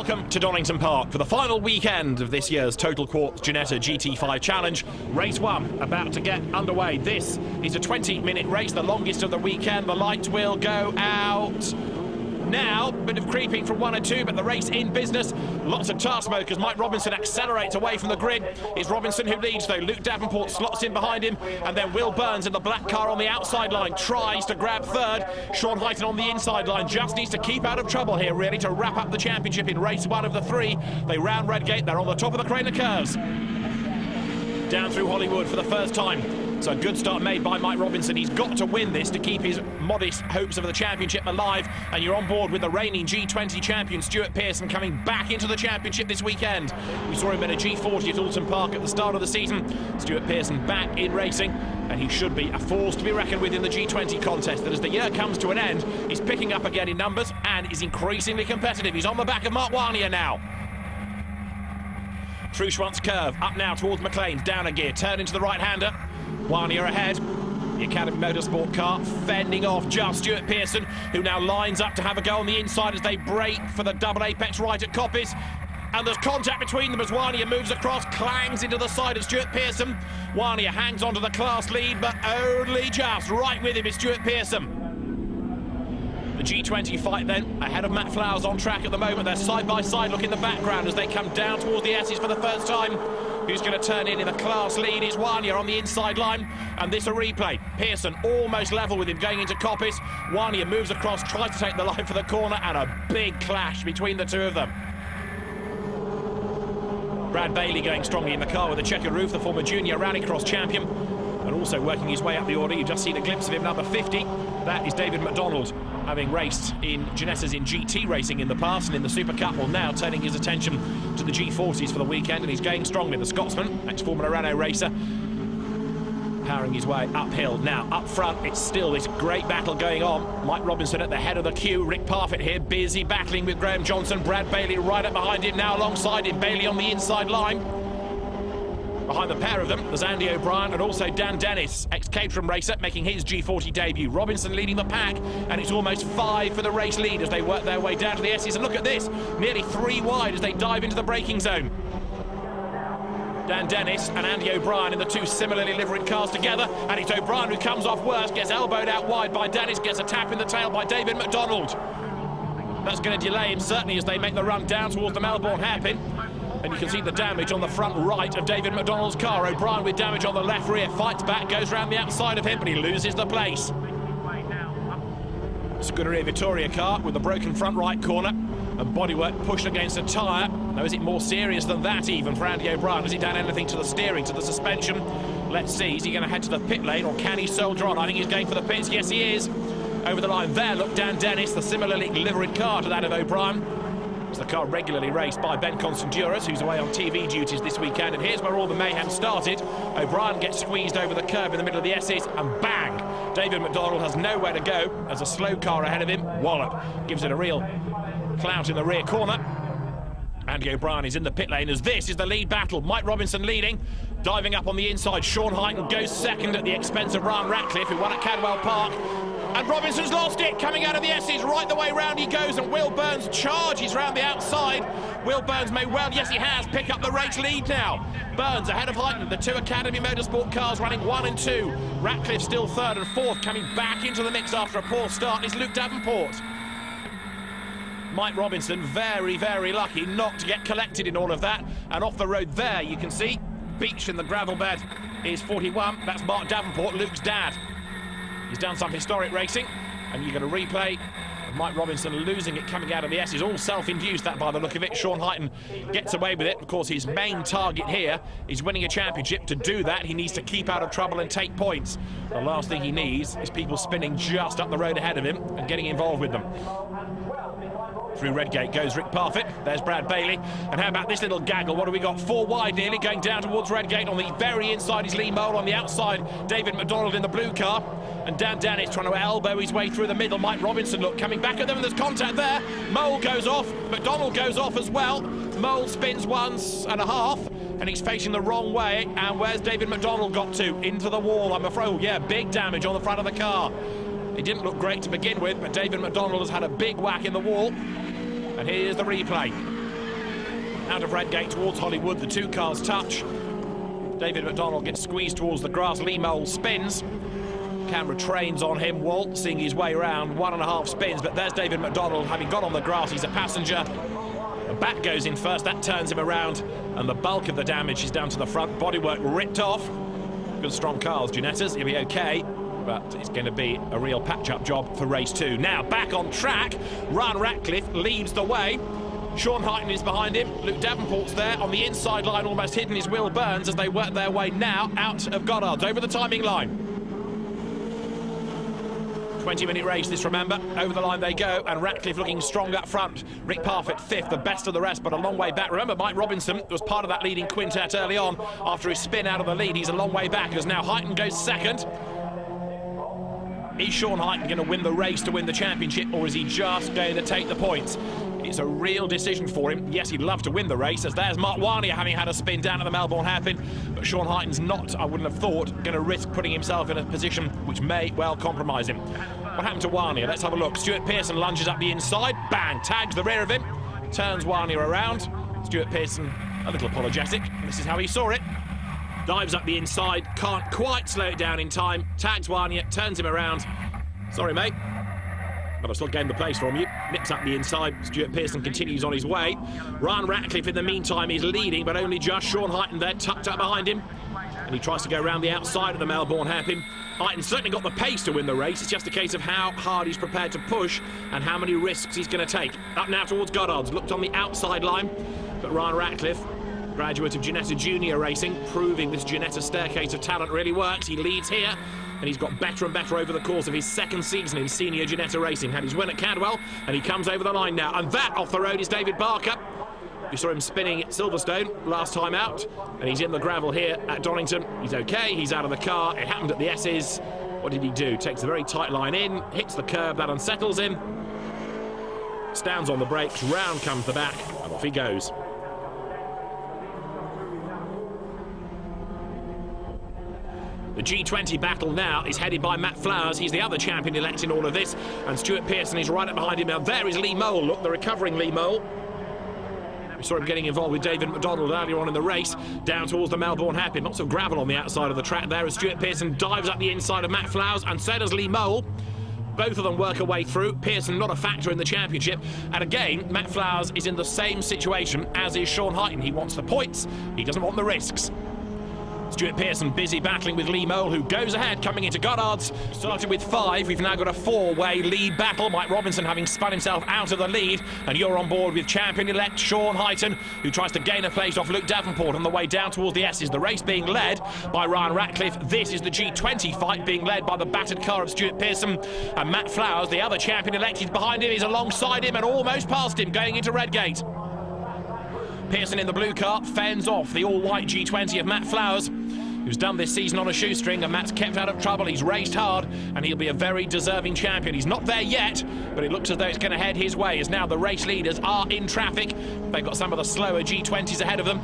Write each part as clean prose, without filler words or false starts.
Welcome to Donington Park for the final weekend of this year's Total Quartz Ginetta GT5 Challenge. Race 1 about to get underway. This is a 20-minute race, the longest of the weekend. The lights will go out now. Bit of creeping from 1 and 2, but the race in business. Lots of tar smokers. Mike Robinson accelerates away from the grid. It's Robinson who leads, though. Luke Davenport slots in behind him, and then Will Burns in the black car on the outside line tries to grab third. Sean Heighton on the inside line just needs to keep out of trouble here, really, to wrap up the championship in race 1 of the 3. They round Redgate. They're on the top of the Craner curves. Down through Hollywood for the first time. So a good start made by Mike Robinson. He's got to win this to keep his modest hopes of the championship alive. And you're on board with the reigning G20 champion, Stuart Pearson, coming back into the championship this weekend. We saw him in a G40 at Alton Park at the start of the season. Stuart Pearson back in racing, and he should be a force to be reckoned with in the G20 contest. That as the year comes to an end, he's picking up again in numbers and is increasingly competitive. He's on the back of Mark Warnier now. Through Schwantz curve, up now towards McLean's, down a gear, turn into the right-hander. Warnier ahead, the Academy Motorsport car fending off just Stuart Pearson, who now lines up to have a go on the inside as they break for the double apex right at Coppice. And there's contact between them as Warnier moves across, clangs into the side of Stuart Pearson. Warnier hangs onto the class lead, but only just. Right with him is Stuart Pearson. The G20 fight then, ahead of Matt Flowers on track at the moment. They're side by side, look in the background as they come down towards the S's for the first time. Who's going to turn in the class lead is Warnier on the inside line, and this a replay. Pearson almost level with him going into Coppice. Warnier moves across, tries to take the line for the corner, and a big clash between the two of them. Brad Bailey going strongly in the car with a checkered roof, the former junior rallycross champion, and also working his way up the order. You've just seen a glimpse of him, number 50. That is David McDonald, having raced in Ginetta's in GT racing in the past and in the Super Cup, well, now turning his attention to the G40s for the weekend, and he's going strongly. The Scotsman, ex-Formula Renault racer, powering his way uphill. Now, up front, it's still this great battle going on. Mike Robinson at the head of the queue. Rick Parfitt here, busy battling with Graham Johnson. Brad Bailey right up behind him, now alongside him. Bailey on the inside line. Behind the pair of them, there's Andy O'Brien and also Dan Dennis, ex-Caterham racer, making his G40 debut. Robinson leading the pack, and it's almost 5 for the race lead as they work their way down to the S's. And look at this, nearly 3 wide as they dive into the braking zone. Dan Dennis and Andy O'Brien in the two similarly liveried cars together, and it's O'Brien who comes off worst, gets elbowed out wide by Dennis, gets a tap in the tail by David McDonald. That's going to delay him, certainly, as they make the run down towards the Melbourne hairpin. And you can see the damage on the front right of David McDonald's car. O'Brien with damage on the left rear, fights back, goes round the outside of him, but he loses the place. Scuderia Vittoria car with the broken front right corner and bodywork pushed against a tyre. Now, is it more serious than that even for Andy O'Brien? Has he done anything to the steering, to the suspension? Let's see, is he going to head to the pit lane or can he soldier on? I think he's going for the pits, yes he is. Over the line there, look, Dan Dennis, the similarly liveried car to that of O'Brien. It's the car regularly raced by Ben Constanduras, who's away on TV duties this weekend, and here's where all the mayhem started. O'Brien gets squeezed over the curb in the middle of the S's, and bang! David McDonald has nowhere to go as a slow car ahead of him. Wallop gives it a real clout in the rear corner. Andy O'Brien is in the pit lane as this is the lead battle. Mike Robinson leading, diving up on the inside. Sean Heighton goes second at the expense of Ryan Ratcliffe, who won at Cadwell Park. And Robinson's lost it, coming out of the S's, right the way round he goes, and Will Burns charges round the outside. Will Burns may well, yes he has, pick up the race lead now. Burns ahead of Heighton, the two Academy Motorsport cars running 1 and 2. Ratcliffe still third, and fourth coming back into the mix after a poor start is Luke Davenport. Mike Robinson very, very lucky not to get collected in all of that. And off the road there, you can see, beach in the gravel bed is 41. That's Mark Davenport, Luke's dad. He's done some historic racing, and you get a replay of Mike Robinson losing it coming out of the S's. All self-induced, that by the look of it. Sean Heighton gets away with it. Of course, his main target here is winning a championship. To do that, he needs to keep out of trouble and take points. The last thing he needs is people spinning just up the road ahead of him and getting involved with them. Through Redgate goes Rick Parfitt. There's Brad Bailey. And how about this little gaggle? What have we got? 4 wide nearly, going down towards Redgate. On the very inside is Lee Mole. On the outside, David McDonald in the blue car. And Dan Dennis trying to elbow his way through the middle. Mike Robinson, look, coming back at them, and there's contact there. Mole goes off. McDonald goes off as well. Mole spins 1.5, and he's facing the wrong way. And where's David McDonald got to? Into the wall, I'm afraid. Oh, yeah, big damage on the front of the car. It didn't look great to begin with, but David McDonald has had a big whack in the wall. And here's the replay. out of Redgate towards Hollywood. The two cars touch. David McDonald gets squeezed towards the grass. Lee Mole spins. Camera trains on him, waltzing his way around, 1.5 spins, but there's David McDonald having got on the grass. He's a passenger. The back goes in first, that turns him around, and the bulk of the damage is down to the front. Bodywork ripped off. Good strong cars, Ginetta's, he'll be okay, but it's going to be a real patch-up job for race 2. Now back on track, Ryan Ratcliffe leads the way. Sean Heighton is behind him. Luke Davenport's there on the inside line, almost hidden is Will Burns as they work their way now out of Goddard's over the timing line. 20-minute race this, remember. Over the line they go, and Ratcliffe looking strong up front. Rick Parfitt 5th, the best of the rest, but a long way back. Remember, Mike Robinson was part of that leading quintet early on. After his spin out of the lead, he's a long way back, as now Heighton goes 2nd. Is Sean Heighton going to win the race to win the championship, or is he just going to take the points? It's a real decision for him. Yes, he'd love to win the race, as there's Mark Warnier having had a spin down at the Melbourne hairpin, but Sean Heighton's not, I wouldn't have thought, going to risk putting himself in a position which may well compromise him. What happened to Warnier? Let's have a look. Stuart Pearson lunges up the inside, bang, tags the rear of him, turns Warnier around. Stuart Pearson a little apologetic. This is how he saw it. Dives up the inside, can't quite slow it down in time, tags Warnier, turns him around. Sorry, mate, but I still gained the place from you. Nips up the inside. Stuart Pearson continues on his way. Ryan Ratcliffe, in the meantime, is leading, but only just. Sean Heighton there, tucked up behind him. And he tries to go around the outside of the Melbourne hairpin. Heighton's certainly got the pace to win the race. It's just a case of how hard he's prepared to push and how many risks he's going to take. Up now towards Goddard's. Looked on the outside line, but Ryan Ratcliffe, graduate of Ginetta Junior Racing, proving this Ginetta staircase of talent really works. He leads here, and he's got better and better over the course of his 2nd season in senior Ginetta Racing. Had his win at Cadwell, and he comes over the line now. And that off the road is David Barker. You saw him spinning at Silverstone last time out, and he's in the gravel here at Donington. He's okay, he's out of the car. It happened at the S's. What did he do? Takes a very tight line in, hits the curb, that unsettles him. Stands on the brakes, round comes the back, and off he goes. The G20 battle now is headed by Matt Flowers. He's the other champion-elect in all of this, and Stuart Pearson is right up behind him. Now there is Lee Mole. Look, the recovering Lee Mole. We saw him getting involved with David McDonald earlier on in the race, down towards the Melbourne hairpin. Lots of gravel on the outside of the track there as Stuart Pearson dives up the inside of Matt Flowers, and so does Lee Mole. Both of them work a way through. Pearson not a factor in the championship. And again, Matt Flowers is in the same situation as is Sean Heighton. He wants the points, he doesn't want the risks. Stuart Pearson busy battling with Lee Mole, who goes ahead coming into Goddard's. Started with 5, we've now got a 4-way lead battle. Mike Robinson having spun himself out of the lead, and you're on board with champion-elect Sean Heighton, who tries to gain a place off Luke Davenport on the way down towards the S's. The race being led by Ryan Ratcliffe. This is the G20 fight being led by the battered car of Stuart Pearson, and Matt Flowers, the other champion-elect, is behind him, he's alongside him and almost past him going into Redgate. Pearson in the blue car fends off the all-white G20 of Matt Flowers, who's done this season on a shoestring, and Matt's kept out of trouble. He's raced hard, and he'll be a very deserving champion. He's not there yet, but it looks as though it's going to head his way, as now the race leaders are in traffic. They've got some of the slower G20s ahead of them.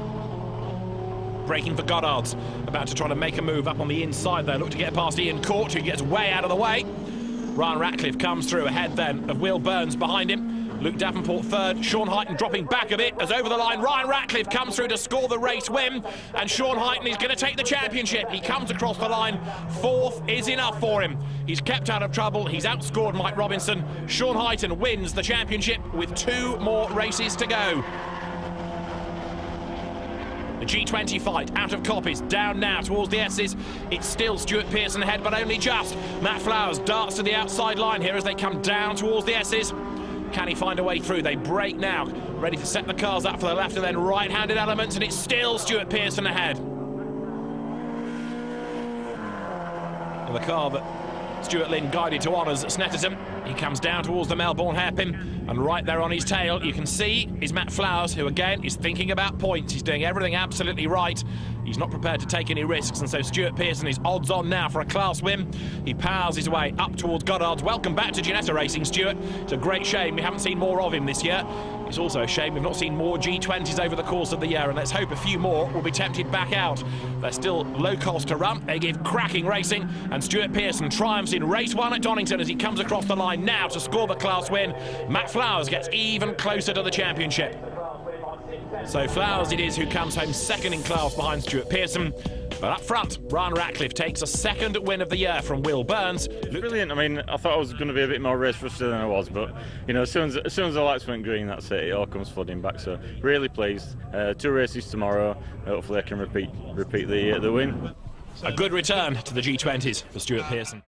Braking for Goddard's, about to try to make a move up on the inside there. Look to get past Ian Court, who gets way out of the way. Ryan Ratcliffe comes through ahead then of Will Burns behind him. Luke Davenport 3rd, Sean Heighton dropping back a bit as over the line Ryan Ratcliffe comes through to score the race win, and Sean Heighton is going to take the championship. He comes across the line, 4th is enough for him. He's kept out of trouble, he's outscored Mike Robinson. Sean Heighton wins the championship with 2 more races to go. The G20 fight out of copies, down now towards the S's. It's still Stuart Pearson ahead, but only just. Matt Flowers darts to the outside line here as they come down towards the S's. Can he find a way through? They break now, ready to set the cars up for the left and then right-handed elements, and it's still Stuart Pearson ahead. In the car that Stuart Lynn guided to honours at Snetterton, he comes down towards the Melbourne hairpin, and right there on his tail you can see is Matt Flowers, who again is thinking about points. He's doing everything absolutely right. He's not prepared to take any risks, and so Stuart Pearson is odds on now for a class win. He powers his way up towards Goddard's. Welcome back to Ginetta Racing, Stuart. It's a great shame we haven't seen more of him this year. It's also a shame we've not seen more G20s over the course of the year, and let's hope a few more will be tempted back out. They're still low cost to run, they give cracking racing, and Stuart Pearson triumphs in race 1 at Donington as he comes across the line now to score the class win. Matt Flowers gets even closer to the championship. So Flowers it is who comes home second in class behind Stuart Pearson. But up front, Ryan Ratcliffe takes a second win of the year from Will Burns. Brilliant. I mean, I thought I was going to be a bit more race frustrated than I was, but you know, as soon as the lights went green, that's it. It all comes flooding back. So really pleased. 2 races tomorrow. Hopefully, I can repeat the win. A good return to the G20s for Stuart Pearson.